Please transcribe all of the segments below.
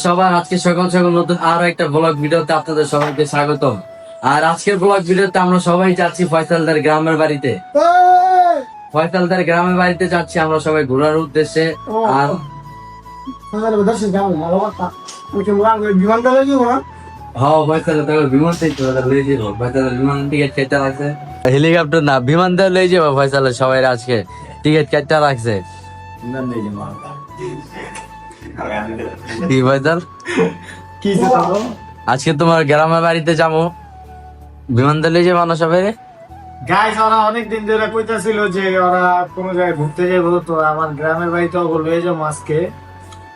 সবার আজকে সকাল সকাল নতুন আরো একটা ব্লগ ভিডিওতে আপনাদের সবাইকে স্বাগতম। আর আজকের ব্লগ ভিডিওতে আমরা সবাই যাচ্ছি ফয়সালদার গ্রামের বাড়িতে। ফয়সালদার গ্রামের বাড়িতে যাচ্ছি আমরা সবাই ঘোরার উদ্দেশ্যে। আর হেলিকপ্টার না, বিমান দিয়ে লয়ে যাবো ফয়সালের সবাই। আজকে টিকিট কেটে রাখছে কি ফয়সাল, আজকে তোমার গ্রামের বাড়িতে যাবো, বিমান দিয়ে লয়ে যাবো না সবাই। গাইস ওরা অনেকদিন ধরে কইতাছিল যে ওরা কোন জায়গায় ঘুরতে যাবে, তো আমার গ্রামের বাড়িতে লয়ে যাবো আজকে।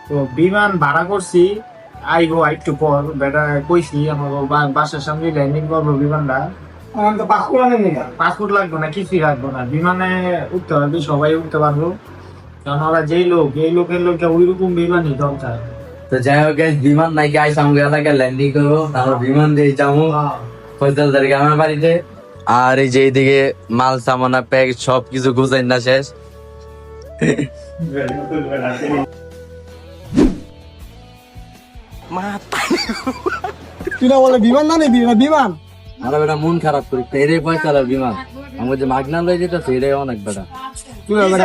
তো বিমান ভাড়া করছি, আইবো একটু পর। বেটা কইছি আমার বাসার সামনে ল্যান্ডিং করবো বিমানটা। পাসপোর্ট লাগবে না, কিছুই লাগবে না, বিমানে উঠতে পারবে, সবাই উঠতে পারবো। কারণ ওরা যেই লোক এই লোকের লোকটা ওইরকম বিমানই দরকার। তো যাই হোক বিমান নাই গাইস, আমরা এলাকায় ল্যান্ডিং করবো, তারপর বিমান দিয়ে যাবো ফয়সালদার গ্রামের বাড়িতে। আর এই যে এইদিকে মাল সামানা প্যাক সবকিছু গুছাই না শেষ। বলে বিমান না নেই, বিমান আর বেটা মন খারাপ করি এরে ফয়সালের বিমান আমাকে যে মাগনা লয়ে যেতেছে এটাই অনেক বেটা।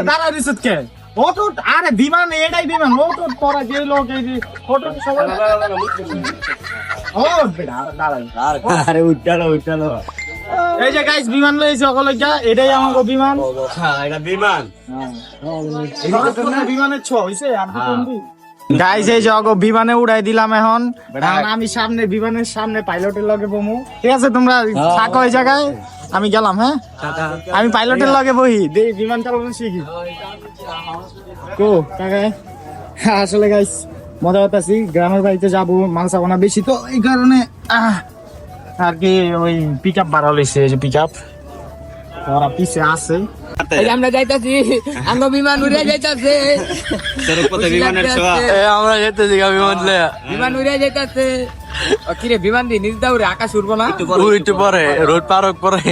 দাঁড়া রিসেট কে অটো, আরে বিমান এটাই বিমান। অটো পরা যে লোক এই যে অটো সবাই ও বেটা দাঁড়া। আরে উঠালো। এই যে গাইস বিমান লইছে অকলজ্ঞা, এটাই আমাগো বিমান। এটা বিমান বিমানের ছ হইছে আর গাইস, এই যে অগো বিমানে উড়াই দিলাম। এখন আমি সামনে বিমানের সামনে পাইলটের লগে বমু। ঠিক আছে, তোমরা থাকো এই জায়গায়, আমি গেলাম। হ্যাঁ, আমি পাইলটের লগে বহি দেই, বিমান চালানো শিখি। তো কাকায় আসলে গাইস মজা করতেছি, গ্রামের বাড়িতে যাবো, মাংস বানা বেশি তো এই কারণে আর কি ওই পিক আপ বাড়া লইছে। এই যে পিক আপ ওরা পিছে আছে, আমরা যাইতাছি, আমরা বিমান উড়ে যাইতাছে, আমরা যেতেছি বিমান উড়ে যাইতাছে। কিরে বিমান দিয়ে নিজ দাউরে আকাশ উড়বো না, একটু পরে রোড পার হোক পরে।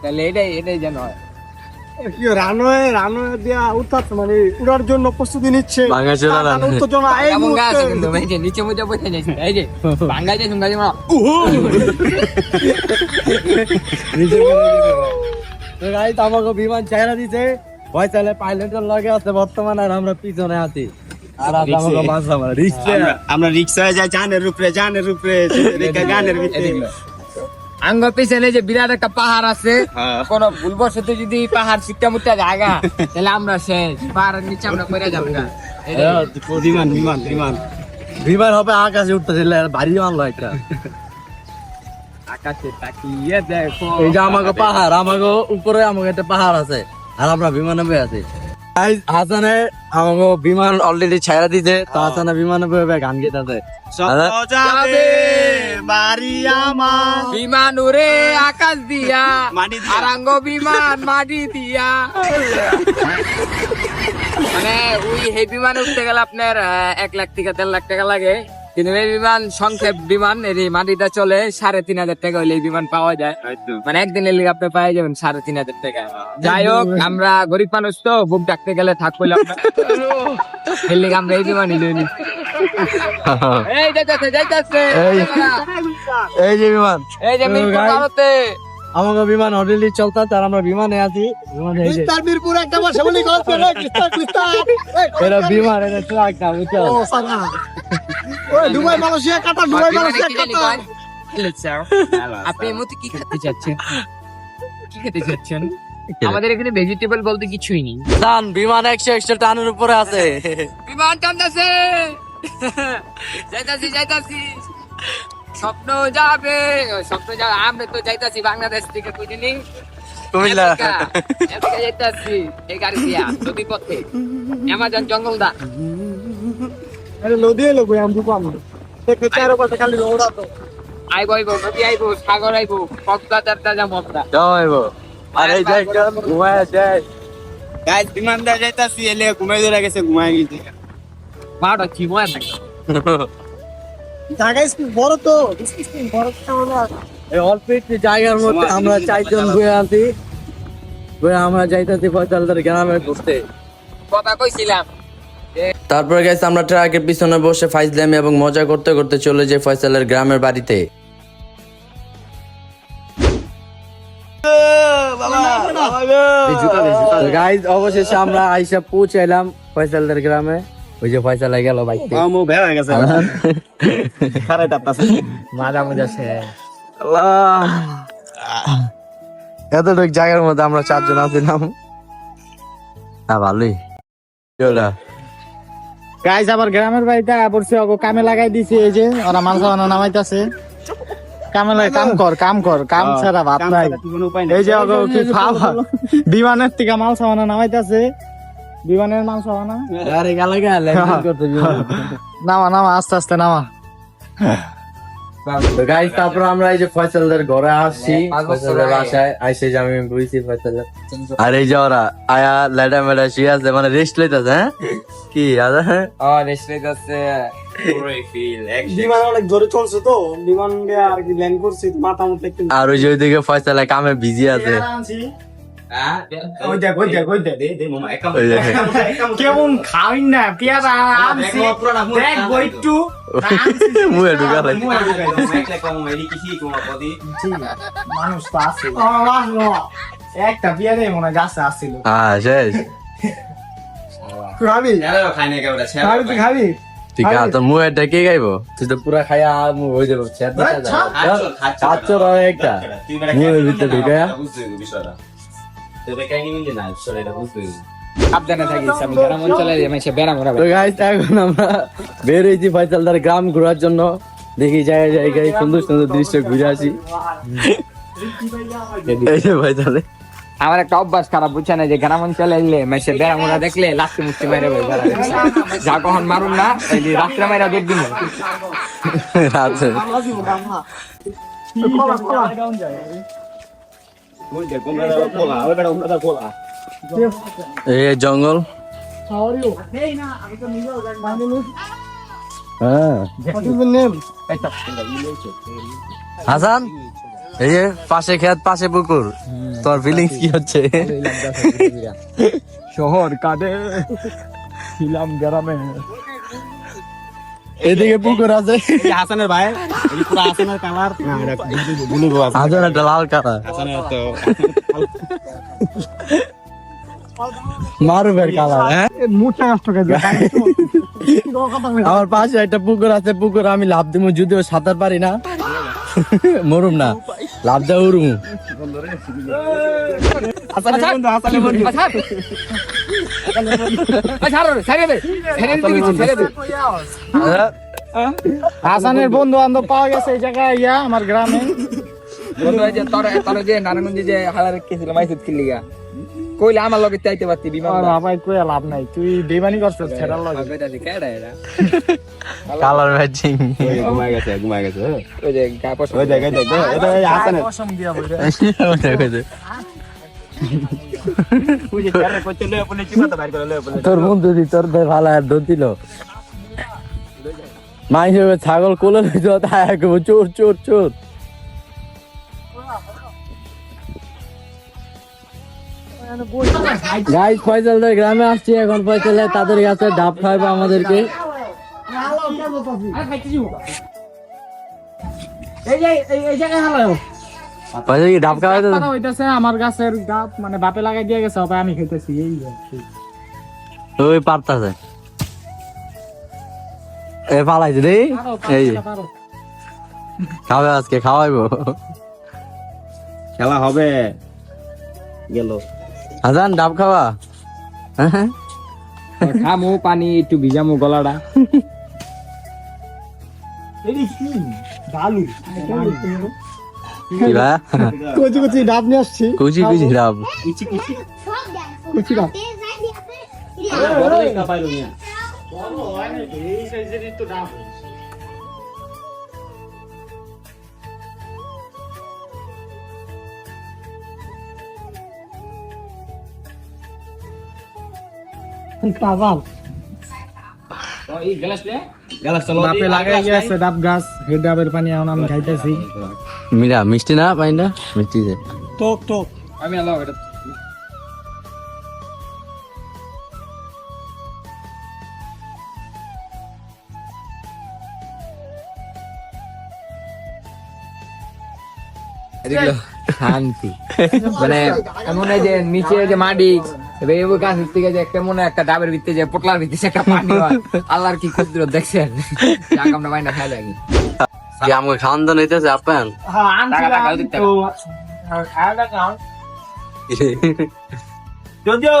তাহলে এটাই যেন হয়। রানওয়ে দিয়া উঠতে মানে উড়ার জন্য প্রস্তুতি নিচ্ছে। এমন গাছ আছে কিন্তু, এই যে নিচে মুচে বসে যাইছে, এই যে ভাঙ্গা যাইছে গাড়ি মারা। আমাকে বিমান চাইরা দিছে, ফয়সালের পাইলটের লগে আছে বর্তমানে, আর আমরা পিছনে আছি। আর আমাকে মাঝে আমরা রিক্সায় যাই, জানের উপরে গানের ভিতরে। আঙ্গ পিছনে যে বিরাট একটা পাহাড় আছে, কোন ভুলবশত যদি পাহাড় সিটটা মুটটা জায়গা, তাহলে আমরা শেষ, পাহাড়ের নিচে আমরা পড়ে যাবো না। বিমান হবে আকাশে উঠতেছে, ভারী মানলো একটা। আকাশে তাকিয়ে দেখো, এই যে আমাকে পাহাড়, আমাকে উপরে আমাকে একটা পাহাড় আছে, আর আমরা বিমানে বয়ে আছি। হাসানে আমাকে বিমান অলরেডি ছাইরা দিতে, তো হাসানে বিমানে বয়ে গান গেতে বিমান উড়ে আকাশ দিয়া, আরাঙ্গ বিমান মাটি দিয়া। মানে ওই হে বিমানে উঠতে গেলে আপনার 1 লাখ থেকে 1.5 লাখ টাকা লাগে, কিন্তু এই বিমান সংক্ষেপ বিমান, এই মাটিটা চলে 3,500 টাকা হইলে এই বিমান পাওয়া যায়। মানে একদিনের লিগে আপনি পাই যাবেন 3,500 টাকা। যাই হোক, আমরা গরিব মানুষ তো, বুক ডাকতে গেলে থাক কইলাম এর লিগে আমরা এই বিমান নিলনি। এই যাইতাছে এই যে বিমান, এই যে মিরপুর ভারতে আমাকে বিমান অলরেডি চলতেছে, আর আমরা বিমানে আছি। বিমানে মিরপুর একটা বসে বলি গল্প রে, এটা বিমান, এটা ট্রাক না, বুঝছো? দুবাই মালয়েশিয়া কাটা, দুবাই মালয়েশিয়া কাটা। আপনি এই মুহূর্তে কি খেতে চাচ্ছেন? আমাদের এখানে ভেজিটেবল বলতে কিছুই নেই। টান বিমান 100 টানের উপরে আছে। বিমান টানতেছে, যাইতাছি। স্বপ্ন যাবে। আমরা তো যাইতাছি বাংলাদেশ থেকে, বুঝিনি কুমিল্লা যাইতাছি এই গাড়ি দিয়া, নদী পথে, অ্যামাজন জঙ্গল দা। নদী এলো কই, আমি পাবো চার পাশে খালি ওড়াতো। আইবো নদী আইবো, সাগর আইবো, কক্সবাজার যা মজা যাইবো। আর এই জায়গা ঘুমায় যায় গাইস, বিমান দা যাইতাছি, এলে ঘুমাই ধরে গেছে, ঘুমাই গেছে। বাড়া কি মজা থাকে জায়গা বড় তো, বড় এই অল্প একটু জায়গার মধ্যে আমরা 4 জন বয়ে আছি। আমরা যাইতেছি ফয়সালদার গ্রামে ঘুরতে। কথা কইছিলাম তারপরে গাইস আমরা ট্রাকের পিছনে বসে ফাইজলামি এবং মজা করতে করতে চলে যাই ফয়সালের গ্রামের বাড়িতে। গাইস অবশেষে আমরা আইসা পৌঁছাইলাম ফয়সালদের গ্রামে। ওই যে ফয়সাল গেল বাইক মাজা মজা শেষ। এতটুক জায়গার মধ্যে আমরা 4 জন আছিলাম। ভালোই গাইস আবার গ্রামের বাড়িতে পড়ছে ওগো কামে লাগাই দিছে। এই যে ওরা মাল খাওয়ানো নামাইতাছে। কামে লাগে কাম কর কাম ছাড়া ভাত নাই। এই যে ওগো কি খাওয়া বিমানের থেকে মাল খাওয়ানো নামাইতাছে। বিমানের মাল খাওয়ানো আরে গালে গালে করতে নামা আস্তে আস্তে নামা। তো গাইস তারপর আমরা এই যে ফয়সালদের ঘরে আসছি। ফয়সালের বাসায় আইসে যে আমি বুঝছি ফয়সালের। আর এই যে ওরা আয়া লেডা মেডা শুয়ে আছে, মানে রেস্ট লইতাছে। হ্যাঁ কি আদা রেস্ট নিতেছে। বিমান অনেক জোরে চলছে তো বিমান আর কি ল্যান্ড করছি মাথা মতো একটু। আর ওই যে ওইদিকে ফয়সালা কামে বিজি আছে। কেমন খাওয়াই না পেয়ারা দেখবো একটু মুয়ে ঢুকালে মানুষ তো আছে একটা পেয়ারে মনে হয় গাছে আসছিল। হ্যাঁ শেষ। খাবি খাবি ঠিক আছে তোর মুয়েটা কে গাইবো? তুই তো পুরা খাইয়া মু হয়ে যাবো। চাচ্চর একটা মুয়ের ভিতরে ঢুকায়া সাবধানে থাকিস। আমি গ্রাম অঞ্চলে বেড়া মোড়া তো গাইস এখন আমরা বের হয়েছি ফয়সালদার গ্রাম ঘোরার জন্য। দেখি জায়গায় সুন্দর সুন্দর দৃশ্য ঘুরে আসি। এই যে ফয়সালে আমার একটা অভ্যাস খারাপ বুঝছে না, যে গ্রাম অঞ্চলে এলে মেসে বেড়া মোড়া দেখলে লাস্টে মুক্তি মেরে যা কখন মারুন না এই যে রাত্রে মাইরা দৌড় দিন। আছে এই জঙ্গল। হ্যাঁ হাসান এই যে পাশে খেত পাশে পুকুর, তোর ফিলিংস কি হচ্ছে? শহর কাঁদে ছিলাম গ্রামে। এদিকে পুকুর আছে। হাসানের ভাই পুরো হাসানের কালার হাসান একটা লাল কালার মারুবের কালার। হ্যাঁ মুখটা নষ্ট করে আমার পাশে একটা পুকুর আছে। পুকুর আমি লাভ দিব, যদিও সাঁতার পারি না, মরুম না, লাভ দেওয়া উড়ুম। হাসানের বন্ধু বান্ধব পাওয়া গেছে এই জায়গায় ইয়া আমার গ্রামে। নারায়ণগঞ্জে যে হালার খেয়েছিল মাইসুদ কিল্লিগা কইলে আমার লগে চাইতে পারতি বিমান ভাই কই লাভ নাই, তুই বেমানি করছিস ছেড়ার লগে। কালার ম্যাচিং ওই যে গা পছন্দ হাসানের কসম দিয়া বইরে তোর বন্ধু দি তোর ভাই ভালো আর দোন দিল। মাই হিসেবে ছাগল কোলে লইতো তাই চোর চোর চোর। গাইস ফয়সালদের গ্রামে আসছি এখন। ফয়সাল তাদের কাছে ডাব খাইবো আমাদেরকে। ফয়সাল কি ডাব খাওয়াইতো? হইতাছে আমার গাছের ডাব মানে বাপে লাগাই দিয়ে গেছে, হবে আমি খাইতেছি। এই ওই পারতাছে এ পালাইছে রে। এই খাবে আজকে, খাওয়াইবো। খেলা হবে গেল। হাসান ডাব খাওয়া? খামু পানি একটু ভিজামু গলাটা। কি বা কচি কচি ডাব নিয়ে আসছি। কুচি কুচি ডাব। কুচি ডাব বাপে লাগাই গেছে ডাব গাছ। এই ডাবের পানি এখন আমি খাইতেছি। মিরা মিষ্টি না পাইনা? মিষ্টি যে টক টক। আমি আলো এটা এগুলো শান্তি মানে এমন এই যে নিচে যে মাটি এবার গাছের থেকে যে একটা মনে হয় একটা ডাবের ভিতরে যে পোটলার ভিতরে একটা পানি হয় আল্লাহর কি ক্ষুদ্র দেখছেন যাক আমরা বাইনা খাই লাগি কি আমাকে খাওয়ান দাওয়া নিতেছে আপনার? হ্যাঁ আনছিলাম টাকা দিতে তো খাওয়া দাওয়া যদিও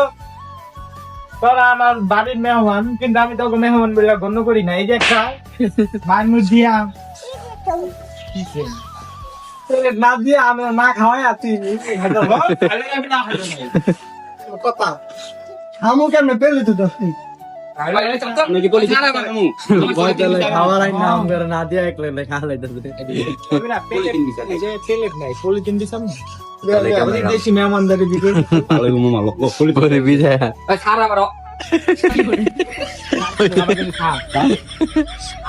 তোরা আমার বাড়ির মেহমান কিন্তু আমি তোকে মেহমান বলে গণ্য করি না। এই যে একটা মানুষ দিয়া না দিয়ে আমি না খাওয়াই আর তুই কথা আমু কেমনে পেলি তো খাওয়ার আইন না আমাকে না দিয়ে একলে খা লাইতেছে। দেশি মেহমানদারি দিকে পরে বিদায়। সারা আবার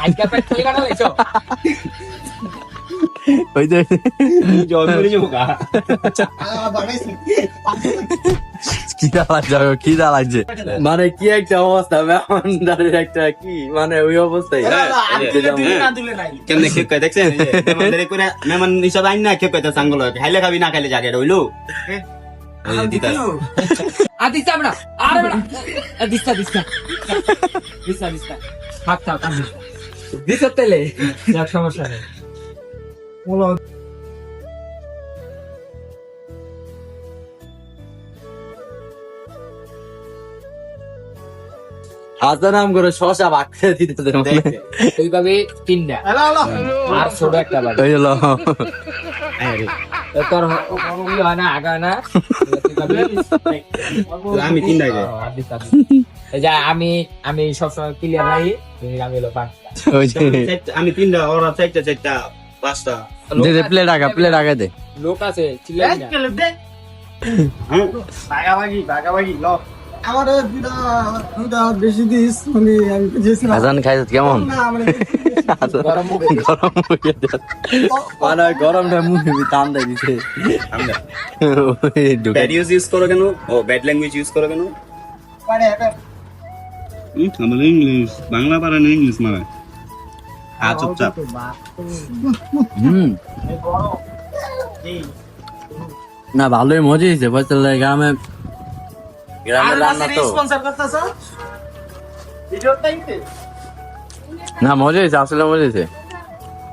আজকে পেট খালি কাটা লাইছো ওই যে খিদা লাগছে মানে কি একটা অবস্থা মেহমানদারের একটা কি মানে ওই অবস্থায় কেমনে খেয়ে কয় দেখছেন মেহমানদারি করে মেহমান হিসাব আইন না খেয়ে কয়টা চাঙ্গল খাইলে খাবি না খাইলে জাগে রইলো আর দিস্তা আমরা আরে বেটা দিস্তা দিস্তা দিস্তা দিস্তা থাক থাক দিস্তা তেলে যাক সমস্যা নেই হাজার নাম করে শশা ভাগ করে দিতেছে এইভাবে তিনটা আর ছোট একটা বাড়ি ওই হলো তোর ইয়ে হয় না আগা হয় না আমি তিন ডাকে এই যে আমি সবসময় ক্লিয়ার নাই আমি হলো পাঁচটা ওই যে আমি তিনটা ওরা চারটা পাঁচটা প্লেট আগা দে লোক আছে চিল্লাই না ভাগাভাগি ল আমার দুটা বেশি দিস মানে আমি বুঝেছিলাম হাসান খাইছে কেমন না মানে গরম মুখে মানে গরমটা মুখে টান দেয় দিছে ব্যাড ইউজ করো কেন ও ব্যাড ল্যাঙ্গুয়েজ ইউজ করো কেন পারে আমার ইংলিশ বাংলা পারে না ইংলিশ মারে চুপচাপ হুম না ভালোই মজা হয়েছে ফয়সালের গ্রামে রান্না তো স্পন্সর করতেছ ভিডিও টাইমতে না মজা হয়েছে আসলে মজা হয়েছে